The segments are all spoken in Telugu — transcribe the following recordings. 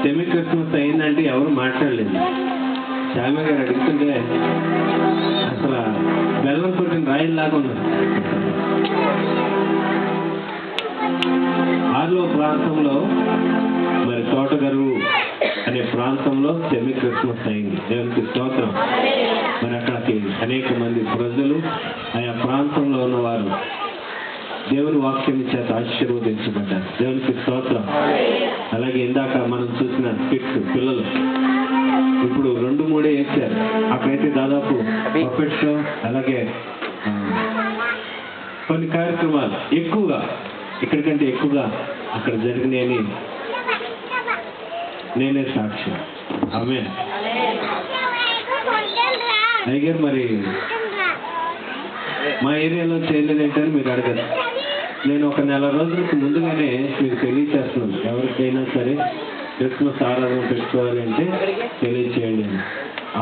సెమీ క్రిస్మస్ అయిందంటే ఎవరు మాట్లాడలేదు. శ్యామ గారు అడుగుతుంటే అసలు బెల్లం కొట్టిన రాయిలాగా ఉన్నారు. ఆర్లో ప్రాంతంలో మరి తోటగారు అనే ప్రాంతంలో సెమీ క్రిస్మస్ అయింది. దేవునికి స్తోత్రం. మరి అక్కడికి అనేక మంది ప్రజలు ఆయా ప్రాంతంలో ఉన్నవారు దేవుని వాక్యం చేత ఆశీర్వదించబడ్డారు. దేవునికి స్తోత్రం. అలాగే ఇందాక మనం చూసిన స్కిట్స్ పిల్లలు ఇప్పుడు 2-3 వేసారు. అక్కడైతే దాదాపు పప్పెట్స్ అలాగే కొన్ని కార్యక్రమాలు ఎక్కువగా ఇక్కడికంటే ఎక్కువగా అక్కడ జరిగినాయని నేనే సాక్షి. ఆమేన్. అయ్యగారు మరి మా ఏరియాలో చేయలేదు ఏంటని మీరు అడగదు. నేను ఒక 4 రోజులకు ముందుగానే మీకు తెలియచేస్తున్నాను. ఎవరికైనా సరే క్రిస్మస్ ఆరాధన పెట్టుకోవాలి అంటే తెలియచేయండి అని.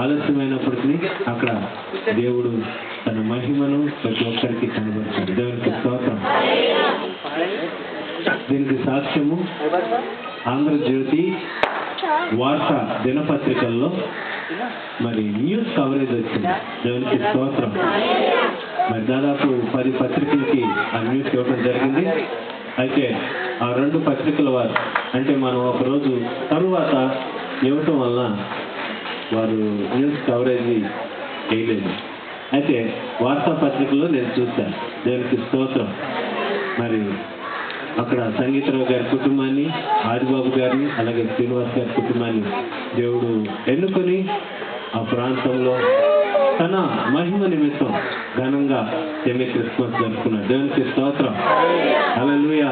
ఆలస్యమైనప్పటికీ అక్కడ దేవుడు తన మహిమను ప్రతి ఒక్కరికి కనబరిచాడు. దేవునికి స్తోత్రం. దీనికి సాక్ష్యము ఆంధ్రజ్యోతి వార్త దినపత్రికల్లో మరి న్యూస్ కవరేజ్ వచ్చింది. దేవునికి స్తోత్రం. మరి దాదాపు 10 పత్రికలకి ఆ న్యూస్ ఇవ్వడం జరిగింది. అయితే ఆ 2 పత్రికల వారు అంటే మనం ఒకరోజు తరువాత ఇవ్వటం వలన వారు న్యూస్ కవరేజ్ చేయలేదు. అయితే వార్తాపత్రికల్లో నేను చూశాను. దేవునికి స్తోత్రం. మరి అక్కడ సంగీతరావు గారి కుటుంబాన్ని, ఆదిబాబు గారిని, అలాగే శ్రీనివాస్ గారి కుటుంబాన్ని దేవుడు ఎన్నుకొని ఆ ప్రాంతంలో తన మహిమ నిమిత్తం ఘనంగా సెమీ క్రిస్మస్ జరుపుకున్నాడు. దేవునికి స్తోత్రం. హల్లెలూయా.